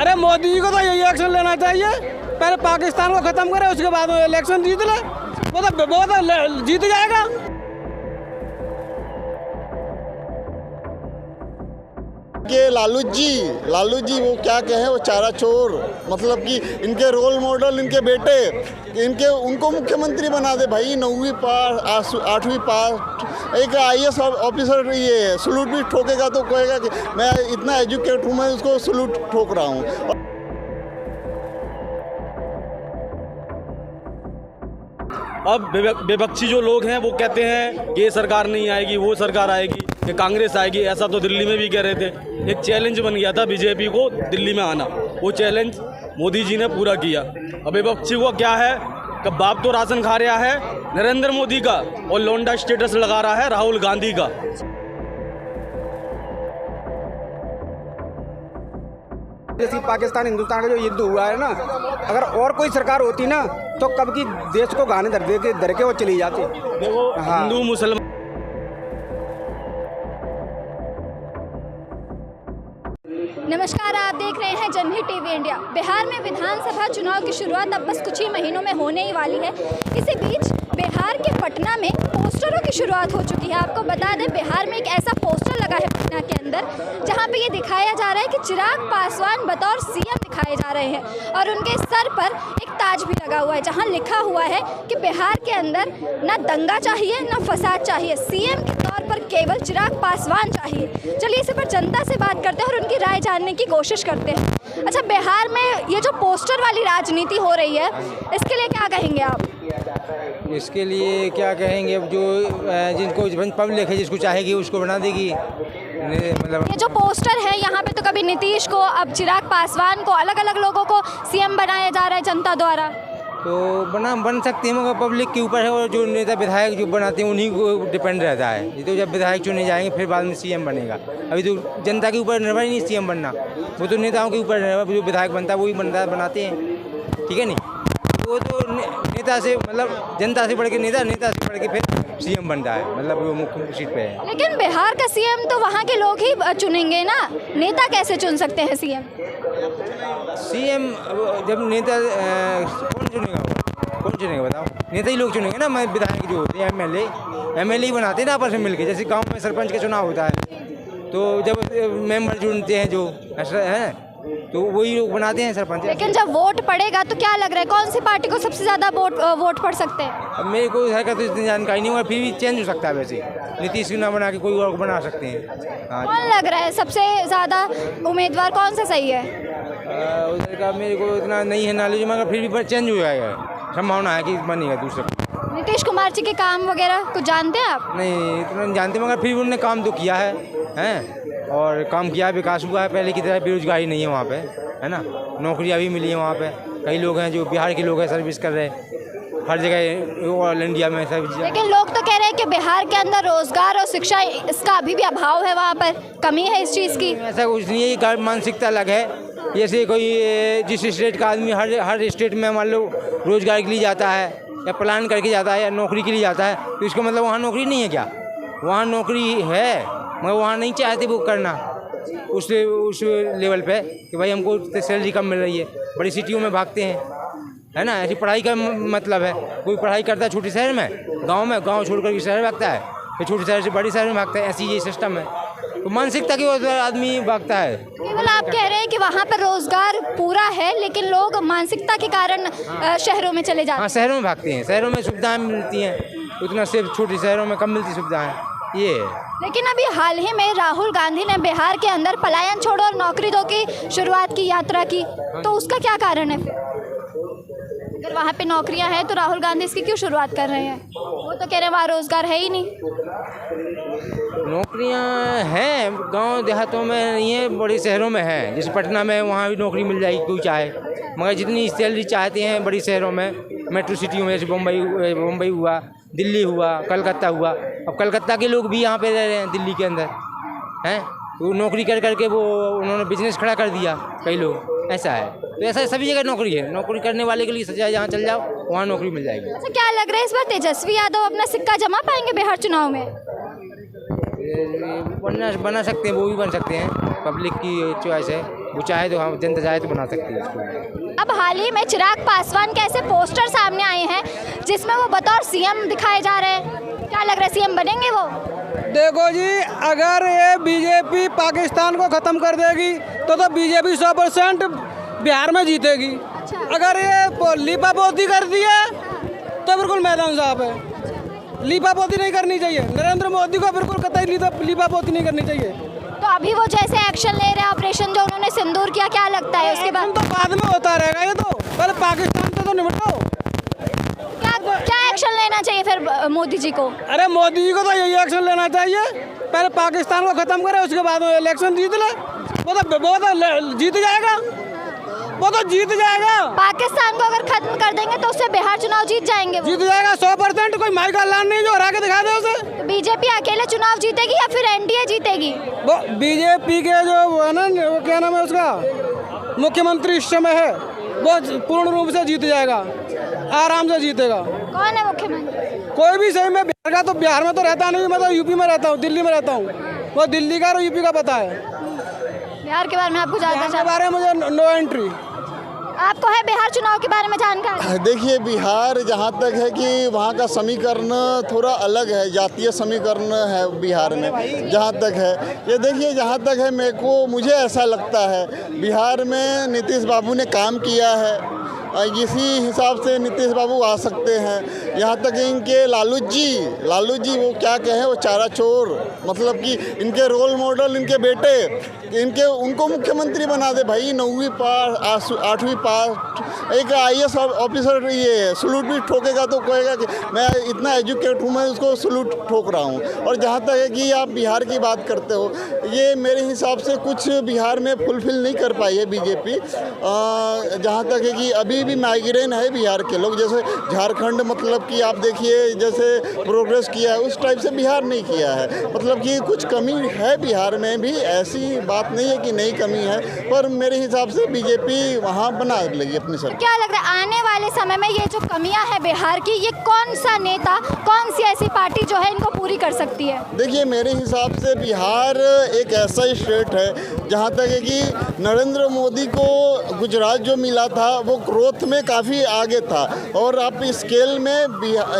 अरे मोदी जी को तो यही एक्शन लेना चाहिए, पहले पाकिस्तान को खत्म करे, उसके बाद वो इलेक्शन जीत ले, वो तो जीत जाएगा। के लालू जी वो क्या कहे, वो चारा चोर, मतलब कि इनके रोल मॉडल इनके बेटे, उनको मुख्यमंत्री बना दे भाई। 9वीं पास 8वीं पास एक IAS ऑफिसर ये सलूट भी ठोकेगा तो कहेगा कि मैं इतना एजुकेट हूँ, मैं उसको सलूट ठोक रहा हूँ। अब विपक्षी जो लोग हैं वो कहते हैं कि ये सरकार नहीं आएगी, वो सरकार आएगी, कि कांग्रेस आएगी। ऐसा तो दिल्ली में भी कह रहे थे। एक चैलेंज बन गया था बीजेपी को दिल्ली में आना, वो चैलेंज मोदी जी ने पूरा किया। अब विपक्षी को क्या है कि बाप तो राशन खा रहा है नरेंद्र मोदी का और लोंडा स्टेटस लगा रहा है राहुल गांधी का। जैसे पाकिस्तान हिंदुस्तान का जो युद्ध हुआ है ना, अगर और कोई सरकार होती ना तो कब की देश को गाने धर के वो चली जाती। देखो हाँ। हिंदू मुसलमान। नमस्कार, आप देख रहे हैं जनहित टीवी इंडिया। बिहार में विधानसभा चुनाव की शुरुआत अब बस कुछ ही महीनों में होने ही वाली है। इसी बीच बिहार के पटना में पोस्टरों की शुरुआत हो चुकी है। आपको बता दें, बिहार में एक ऐसा पोस्टर लगा है पटना के अंदर, जहां पे ये दिखाया जा रहा है कि चिराग पासवान बतौर CM दिखाए जा रहे हैं और उनके सर पर एक ताज भी लगा हुआ है, जहां लिखा हुआ है कि बिहार के अंदर ना दंगा चाहिए ना फसाद चाहिए, CM के तौर पर केवल चिराग पासवान चाहिए। चलिए इसी पर जनता से बात करते हैं और उनकी राय जानने की कोशिश करते हैं। अच्छा, बिहार में ये जो पोस्टर वाली राजनीति हो रही है, इसके लिए क्या कहेंगे आप? इसके लिए क्या कहेंगे, अब जो जिनको पब्लिक है जिसको चाहेगी उसको बना देगी। मतलब ये जो पोस्टर है यहाँ पे, तो कभी नीतीश को, अब चिराग पासवान को, अलग अलग लोगों को CM बनाया जा रहा है जनता द्वारा। तो बन सकते हैं, मगर पब्लिक के ऊपर है, और जो नेता विधायक जो बनाते हैं उन्हीं को डिपेंड रहता है। ये तो जब विधायक चुने जाएंगे फिर बाद में CM बनेगा। अभी तो जनता के ऊपर निर्भर ही नहीं CM बनना, वो तो नेताओं के ऊपर निर्भर। जो विधायक बनता है वही बनाते हैं, ठीक है नहीं। वो तो नेता से, मतलब जनता से बढ़ के नेता, नेता से बढ़ के फिर CM बनता है, मतलब वो मुख्य सीट पे है। लेकिन बिहार का CM तो वहाँ के लोग ही चुनेंगे ना, नेता कैसे चुन सकते हैं CM? CM जब नेता कौन चुनेगा बताओ? नेता ही लोग चुनेंगे ना। मैं विधायक जो होते हैं MLA ही बनाते हैं ना आपस में मिलके। जैसे गांव में सरपंच का चुनाव होता है तो जब मेंबर चुनते हैं जो है तो वही लोग बनाते हैं सरपंच। लेकिन जब वोट पड़ेगा तो क्या लग रहा है, कौन सी पार्टी को सबसे ज़्यादा वोट पड़ सकते हैं? अब मेरे को है तो इतनी जानकारी नहीं, मगर फिर भी चेंज हो सकता है। वैसे नीतीश को ना बना के कोई और बना सकते हैं। हाँ, कौन लग रहा है सबसे ज़्यादा उम्मीदवार, कौन सा सही है? उधर का मेरे को इतना नहीं है नॉलेज, मगर फिर भी चेंज हो जाएगा, संभावना है कि बनेगा दूसरा। नीतीश कुमार जी के काम वगैरह कुछ जानते हैं आप? नहीं, इतना नहीं जानते, मगर फिर भी उन्होंने काम तो किया है और काम किया, विकास हुआ है। पहले की तरह बेरोजगारी नहीं है वहाँ पे, है ना। नौकरियाँ भी मिली हैं वहाँ पे। कई लोग हैं जो बिहार के लोग हैं, सर्विस कर रहे हैं हर जगह, ऑल इंडिया में सर्विस। लेकिन लोग तो कह रहे हैं कि बिहार के अंदर रोजगार और शिक्षा इसका अभी भी अभाव है, वहाँ पर कमी है इस चीज़ की। ऐसा कुछ नहीं है, ये मानसिकता अलग है। जैसे कोई जिस स्टेट का आदमी हर स्टेट में मान लो रोजगार के लिए जाता है या प्लान करके जाता है या नौकरी के लिए जाता है, तो इसका मतलब वहाँ नौकरी नहीं है क्या? वहाँ नौकरी है, मगर वहाँ नहीं चाहते वो करना उस लेवल पे कि भाई हमको सैलरी कम मिल रही है। बड़ी सिटियों में भागते हैं, है ना। ऐसी पढ़ाई का मतलब है, कोई पढ़ाई करता है छोटे शहर में, गांव छोड़ कर शहर भागता है, फिर छोटे शहर से बड़े शहर में भागता है। ऐसी ये सिस्टम है, तो मानसिकता की वजह से आदमी भागता है। केवल आप कह रहे हैं कि वहाँ पर रोजगार पूरा है, लेकिन लोग मानसिकता के कारण शहरों में चले जाते हैं। हाँ, शहरों में भागते हैं। शहरों में सुविधाएँ मिलती हैं उतना, सिर्फ छोटे शहरों में कम मिलती सुविधाएँ, ये है। लेकिन अभी हाल ही में राहुल गांधी ने बिहार के अंदर पलायन छोड़ो और नौकरी दो की शुरुआत की, यात्रा की, तो उसका क्या कारण है? अगर वहाँ पे नौकरियाँ हैं तो राहुल गांधी इसकी क्यों शुरुआत कर रहे हैं? वो तो कह रहे हैं वहाँ रोजगार है ही नहीं। नौकरियाँ हैं गांव देहातों में नहीं है, बड़े शहरों में है। जैसे पटना में, वहाँ भी नौकरी मिल जाएगी कोई चाहे, मगर जितनी सैलरी चाहते हैं बड़ी शहरों में, मेट्रो सिटियों में, जैसे मुंबई हुआ, दिल्ली हुआ, कलकत्ता हुआ। अब कलकत्ता के लोग भी यहाँ पे रह रहे हैं दिल्ली के अंदर, हैं। वो नौकरी कर करके वो उन्होंने बिजनेस खड़ा कर दिया कई लोग, ऐसा है। तो ऐसा सभी जगह नौकरी है, नौकरी करने वाले के लिए सजा, जहाँ चल जाओ वहाँ नौकरी मिल जाएगी। अच्छा, क्या लग रहा है इस बार तेजस्वी यादव अपना सिक्का जमा पाएंगे बिहार चुनाव में? बना सकते हैं, वो भी बन सकते हैं, पब्लिक की चॉइस है, वो चाहे तो हम जनता चाहे तो बना सकती है उसको। अब हाल ही में चिराग पासवान के ऐसे पोस्टर सामने आए हैं जिसमें वो बतौर सीएम दिखाए जा रहे हैं, क्या लग रहा है सीएम बनेंगे वो? देखो जी, अगर ये बीजेपी पाकिस्तान को ख़त्म कर देगी तो बीजेपी 100% बिहार में जीतेगी। अगर ये लीपापोती कर दिया तो बिल्कुल मैदान साफ है। लीपापोती नहीं करनी चाहिए, नरेंद्र मोदी को बिल्कुल कतई लीपापोती नहीं करनी चाहिए। तो अभी वो जैसे एक्शन ले रहे हैं, ऑपरेशन जो उन्होंने सिंदूर किया, क्या लगता है उसके बाद? तो बाद में होता रहेगा, ये तो पहले पाकिस्तान से तो निपटो। क्या एक्शन लेना चाहिए फिर मोदी जी को? अरे मोदी जी को तो यही एक्शन लेना चाहिए, पहले पाकिस्तान को खत्म करे, उसके बाद में इलेक्शन जीत ले। वो तो जीत जाएगा, वो तो जीत जाएगा। पाकिस्तान को अगर खत्म कर देंगे तो उससे बिहार चुनाव जीत जाएंगे, जीत जाएगा 100%। कोई माई का ऐलान नहीं जो हरा के दिखा दे उसे। तो बीजेपी अकेले चुनाव जीतेगी या फिर एनडीए जीतेगी? वो बीजेपी के जो वो है ना, वो क्या नाम है उसका, मुख्यमंत्री इस समय है, वो पूर्ण रूप से जीत जाएगा, आराम से जीतेगा। कौन है मुख्यमंत्री? कोई भी सही में बिहार का, तो बिहार में तो रहता नहीं, मैं तो यूपी में रहता हूँ, दिल्ली में रहता हूँ। वो दिल्ली का और यूपी का पता है। बिहार के बारे में आपको बिहार के जानकारी? बारे में मुझे नो एंट्री। आपको है बिहार चुनाव के बारे में जानकारी? देखिए, बिहार जहाँ तक है कि वहाँ का समीकरण थोड़ा अलग है, जातीय समीकरण है बिहार में जहाँ तक है। ये देखिए, जहाँ तक है मुझे ऐसा लगता है बिहार में नीतीश बाबू ने काम किया है, इसी हिसाब से नीतीश बाबू आ सकते हैं। यहाँ तक इनके लालू जी वो क्या कहें, वो चारा चोर, मतलब कि इनके रोल मॉडल इनके बेटे, उनको मुख्यमंत्री बना दे भाई। 9वीं पास 8वीं पास, एक IAS ऑफिसर ये सलूट भी ठोकेगा तो कहेगा कि मैं इतना एजुकेट हूँ, मैं उसको सलूट ठोक रहा हूँ। और जहाँ तक है कि आप बिहार की बात करते हो, ये मेरे हिसाब से कुछ बिहार में फुलफिल नहीं कर पाई है बीजेपी। जहाँ तक है कि अभी भी माइग्रेन है बिहार के लोग, जैसे झारखंड, मतलब कि आप देखिए जैसे प्रोग्रेस किया है उस टाइप से बिहार नहीं किया है। मतलब कि कुछ कमी है बिहार में भी, ऐसी बात नहीं है कि नहीं कमी है, पर मेरे हिसाब से बीजेपी वहाँ बना लेगी अपनी सरकार। क्या लग रहा है आने वाले समय में ये जो कमियां है बिहार की, ये कौन सा नेता, कौन सी ऐसी पार्टी जो है इनको पूरी कर सकती है? देखिए, मेरे हिसाब से बिहार एक ऐसा स्टेट है जहाँ तक है कि नरेंद्र मोदी को गुजरात जो मिला था वो ग्रोथ में काफ़ी आगे था, और आप स्केल में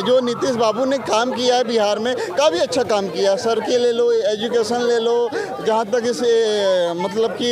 जो नीतीश बाबू ने काम किया है बिहार में, काफ़ी अच्छा काम किया। सड़कें ले लो, एजुकेशन ले लो, जहाँ तक इसे मतलब कि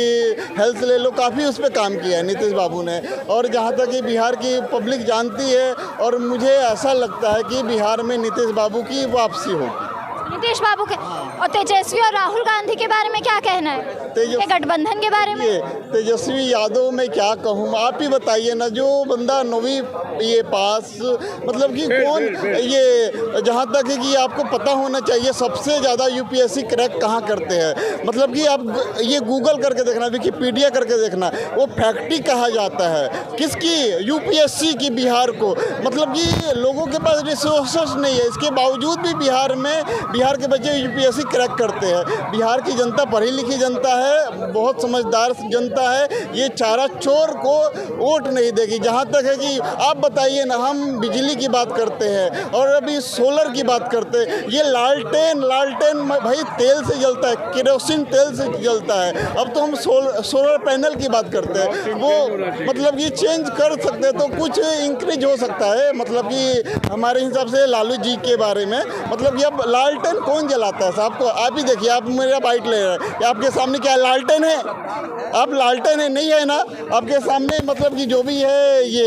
हेल्थ ले लो, काफ़ी उस पर काम किया है नीतीश बाबू ने। और जहाँ तक कि बिहार की पब्लिक जानती है, और मुझे ऐसा लगता है कि बिहार में नीतीश बाबू की वापसी होगी। नीतीश बाबू के और तेजस्वी और राहुल गांधी के बारे में क्या कहना है? ये गठबंधन के बारे में? तेजस्वी यादव में क्या कहूँ, आप ही बताइए ना। जो बंदा 9वीं ये पास, मतलब कि कौन ये, जहाँ तक है कि आपको पता होना चाहिए सबसे ज़्यादा UPSC क्रैक कहाँ करते हैं। मतलब कि आप ये गूगल करके देखना, विकिपीडिया करके देखना, वो फैक्ट्री कहा जाता है किसकी, UPSC की, बिहार को। मतलब कि लोगों के पास रिसोर्सेस नहीं है, इसके बावजूद भी बिहार के बच्चे UPSC क्रैक करते हैं। बिहार की जनता पढ़ी लिखी जनता है, बहुत समझदार जनता है, ये चारा चोर को वोट नहीं देगी। जहाँ तक है कि आप बताइए ना, हम बिजली की बात करते हैं और अभी सोलर की बात करते हैं, ये लालटेन भाई तेल से जलता है, केरोसिन तेल से जलता है। अब तो हम सोलर पैनल की बात करते हैं, वो मतलब ये चेंज कर सकते हैं तो कुछ इंक्रीज हो सकता है। मतलब कि हमारे हिसाब से लालू जी के बारे में, मतलब कि अब लालटेन कौन जलाता है साहब? को आप ही देखिए, आप मेरा बाइट ले रहे हैं, आपके सामने क्या लालटेन है? आप लालटेन है, नहीं है ना आपके सामने। मतलब कि जो भी है ये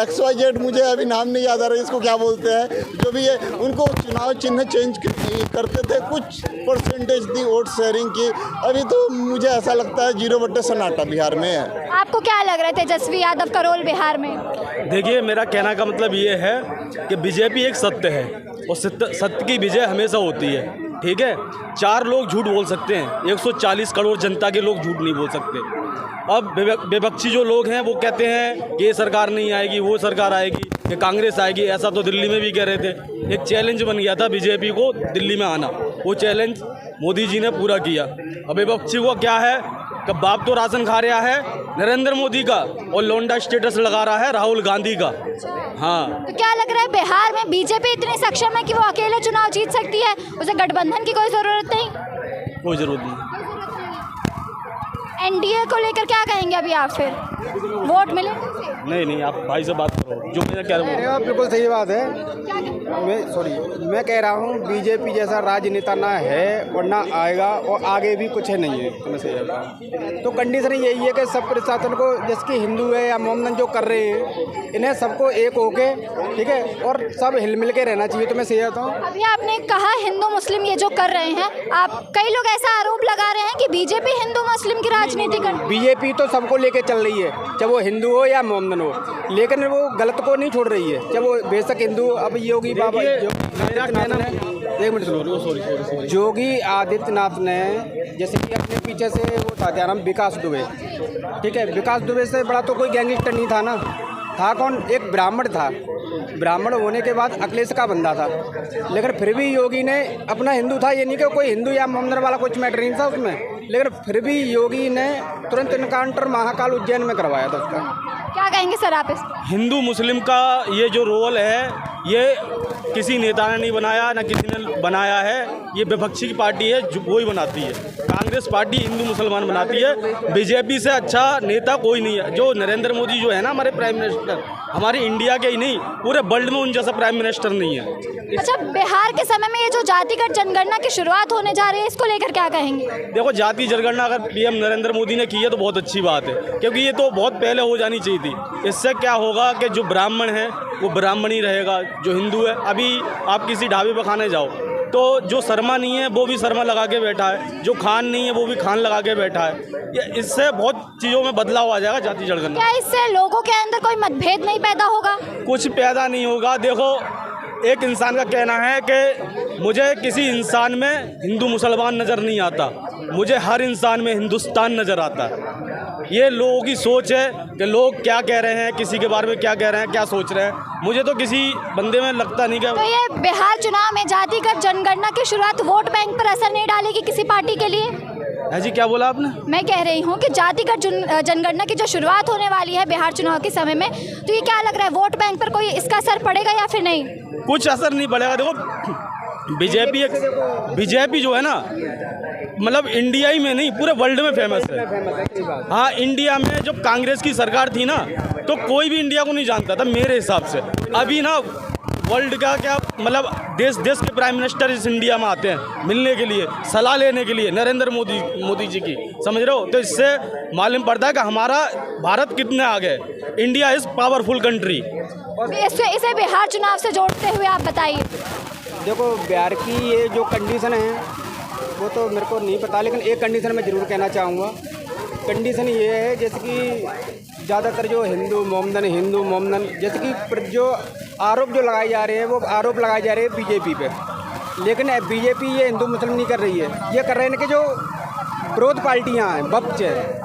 XYZ, मुझे अभी नाम नहीं याद आ रहा है, इसको क्या बोलते हैं, जो भी है, उनको चुनाव चिन्ह चेंज करते थे, कुछ परसेंटेज दी वोट शेयरिंग की। अभी तो मुझे ऐसा लगता है 0 सन्नाटा बिहार में है। आपको क्या लग रहा है तेजस्वी यादव का रोल बिहार में? देखिए, मेरा कहना का मतलब ये है कि बीजेपी एक सत्य है, और सत्य की विजय हमेशा होती है। ठीक है, 4 लोग झूठ बोल सकते हैं, 140 करोड़ जनता के लोग झूठ नहीं बोल सकते। अब विपक्षी जो लोग हैं वो कहते हैं कि ये सरकार नहीं आएगी, वो सरकार आएगी, कि कांग्रेस आएगी। ऐसा तो दिल्ली में भी कह रहे थे। एक चैलेंज बन गया था बीजेपी को दिल्ली में आना, वो चैलेंज मोदी जी ने पूरा किया। अब विपक्षी को क्या है कि बाप तो राशन खा रहा है नरेंद्र मोदी का, और लौंडा स्टेटस लगा रहा है राहुल गांधी का। हाँ, तो क्या लग रहा है बिहार में बीजेपी इतनी सक्षम है कि वो अकेले चुनाव जीत सकती है, उसे गठबंधन की कोई ज़रूरत नहीं? कोई ज़रूरत नहीं। एनडीए को लेकर क्या कहेंगे अभी आप फिर? वोट मिले? नहीं आप भाई से बात करो, जो मैं कह रहा हूँ। बिल्कुल सही बात है। क्या कहेंगे? मैं कह रहा हूँ बीजेपी जैसा राजनेता ना है और ना आएगा, और आगे भी कुछ नहीं है। तो मैं सही बताऊँ तो कंडीशन यही है कि सब प्रशासन को, जैसे कि हिंदू है या मोमडन जो कर रहे हैं, इन्हें सबको एक होके, ठीक है, और सब हिल मिल के रहना चाहिए। तो मैं सही बताऊँ। अभी आपने कहा हिंदू मुस्लिम ये जो कर रहे हैं, आप कई लोग ऐसा आरोप लगा रहे हैं कि बीजेपी हिंदू मुस्लिम की राजनीति कर। बीजेपी तो सबको लेके चल रही है, चाहे वो हिंदू हो या मोमडन हो, लेकिन वो गलत को नहीं छोड़ रही है। चाहे वो बेशक हिंदू, अब योगी बाबा योगी आदित्यनाथ ने जैसे कि अपने पीछे से वो था, क्या नाम, विकास दुबे, ठीक है, विकास दुबे से बड़ा तो कोई गैंगस्टर नहीं था ना। था कौन? एक ब्राह्मण था। ब्राह्मण होने के बाद अखिलेश का बंदा था, लेकिन फिर भी योगी ने अपना, हिंदू था ये नहीं कि कोई हिंदू या मोमडन वाला कुछ मैटर नहीं था उसमें, लेकिन फिर भी योगी ने तुरंत इनकाउंटर महाकाल उज्जैन में करवाया था उसका। क्या कहेंगे सर आप इस? हिंदू मुस्लिम का ये जो रोल है, ये किसी नेता ने नहीं बनाया, ना किसी ने बनाया है। ये विपक्षी की पार्टी है जो वही बनाती है। कांग्रेस पार्टी हिंदू मुसलमान बनाती है। बीजेपी से अच्छा नेता कोई नहीं है। जो नरेंद्र मोदी जो है ना, हमारे प्राइम मिनिस्टर, हमारे इंडिया के ही नहीं पूरे वर्ल्ड में उन जैसा प्राइम मिनिस्टर नहीं है। अच्छा, बिहार के समय में ये जो जातिगत जनगणना की शुरुआत होने जा रही है, इसको लेकर क्या कहेंगे? देखो, जाति जनगणना अगर पीएम नरेंद्र मोदी ने की है तो बहुत अच्छी बात है, क्योंकि ये तो बहुत पहले हो जानी चाहिए थी। इससे क्या होगा कि जो ब्राह्मण है वो ब्राह्मण ही रहेगा, जो हिंदू है, अभी आप किसी ढाबे पर खाने जाओ तो जो शर्मा नहीं है वो भी शर्मा लगा के बैठा है, जो खान नहीं है वो भी खान लगा के बैठा है। ये इससे बहुत चीज़ों में बदलाव आ जाएगा जाति जनगणना। क्या इससे लोगों के अंदर कोई मतभेद नहीं पैदा होगा? कुछ पैदा नहीं होगा। देखो, एक इंसान का कहना है कि मुझे किसी इंसान में हिंदू मुसलमान नज़र नहीं आता, मुझे हर इंसान में हिंदुस्तान नज़र आता है। ये लोगों की सोच है कि लोग क्या कह रहे हैं, किसी के बारे में क्या कह रहे हैं, क्या सोच रहे हैं। मुझे तो किसी बंदे में लगता नहीं कि तो ये बिहार चुनाव में जातिगत जनगणना की शुरुआत वोट बैंक पर असर नहीं डालेगी किसी पार्टी के लिए? है जी, क्या बोला आपने? मैं कह रही हूँ कि जातिगत जनगणना की जो शुरुआत होने वाली है बिहार चुनाव के समय में, तो ये क्या लग रहा है, वोट बैंक पर कोई इसका असर पड़ेगा या फिर नहीं? कुछ असर नहीं पड़ेगा। देखो, बीजेपी जो है ना, मतलब इंडिया ही में नहीं पूरे वर्ल्ड में फेमस है। हाँ, इंडिया में जब कांग्रेस की सरकार थी ना, तो कोई भी इंडिया को नहीं जानता था मेरे हिसाब से। अभी ना वर्ल्ड का क्या, मतलब देश के प्राइम मिनिस्टर इस इंडिया में आते हैं मिलने के लिए, सलाह लेने के लिए, नरेंद्र मोदी जी की, समझ रहे हो? तो इससे मालूम पड़ता है कि हमारा भारत कितने आगे है। India is powerful country. इसे बिहार चुनाव से जोड़ते हुए आप बताइए। देखो, बिहार की ये जो कंडीशन है वो तो मेरे को नहीं पता, लेकिन एक कंडीशन मैं ज़रूर कहना चाहूँगा। कंडीशन ये है, जैसे कि ज़्यादातर जो हिंदू मोमडन जैसे कि जो आरोप जो लगाए जा रहे हैं, वो आरोप लगाए जा रहे हैं बीजेपी पे, लेकिन बीजेपी ये हिंदू मुस्लिम नहीं कर रही है। ये कर रहे हैं कि जो विरोध पार्टियाँ हैं, विपक्ष है,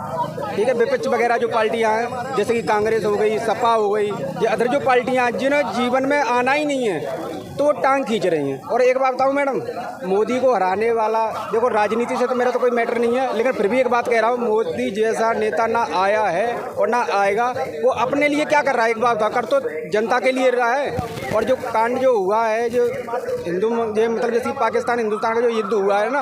ठीक है, विपक्ष वगैरह जो पार्टियां हैं, जैसे कि कांग्रेस हो गई, सपा हो गई, ये अदर जो पार्टियां हैं जिन्हें जीवन में आना ही नहीं है, तो वो टांग खींच रही हैं। और एक बात बताऊं मैडम, मोदी को हराने वाला, देखो राजनीति से तो मेरा तो कोई मैटर नहीं है, लेकिन फिर भी एक बात कह रहा हूँ, मोदी जैसा नेता ना आया है और ना आएगा। वो अपने लिए क्या कर रहा है, एक बात बता, कर तो जनता के लिए रहा है। और जो कांड जो हुआ है, जो हिंदू मतलब जैसे पाकिस्तान हिंदुस्तान का जो युद्ध हुआ है ना,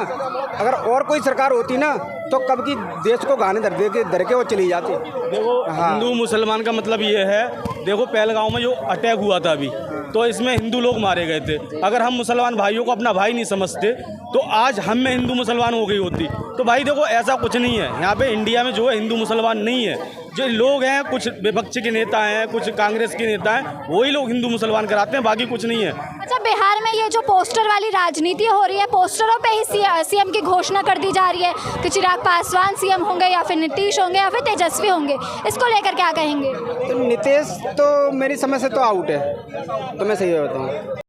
अगर और कोई सरकार होती ना तो कब की देश को गाने धर के वो चली जाती। देखो, हाँ, हिंदू मुसलमान का मतलब ये है, देखो पहलगांव में जो अटैक हुआ था अभी, तो इसमें हिंदू लोग मारे गए थे। अगर हम मुसलमान भाइयों को अपना भाई नहीं समझते तो आज हम में हिंदू मुसलमान हो गई होती। तो भाई देखो, ऐसा कुछ नहीं है यहाँ पे इंडिया में जो है हिंदू मुसलमान नहीं है। जो लोग हैं, कुछ विपक्ष के नेता हैं, कुछ कांग्रेस के नेता हैं, वही लोग हिंदू मुसलमान कराते हैं, बाकी कुछ नहीं है। अच्छा, बिहार में ये जो पोस्टर वाली राजनीति हो रही है, पोस्टरों पे ही सीएम की घोषणा कर दी जा रही है कि चिराग पासवान सीएम होंगे या फिर नीतीश होंगे या फिर तेजस्वी होंगे, इसको लेकर क्या कहेंगे? तो नीतीश तो मेरी समझ से तो आउट है, तो मैं सही बताऊँ।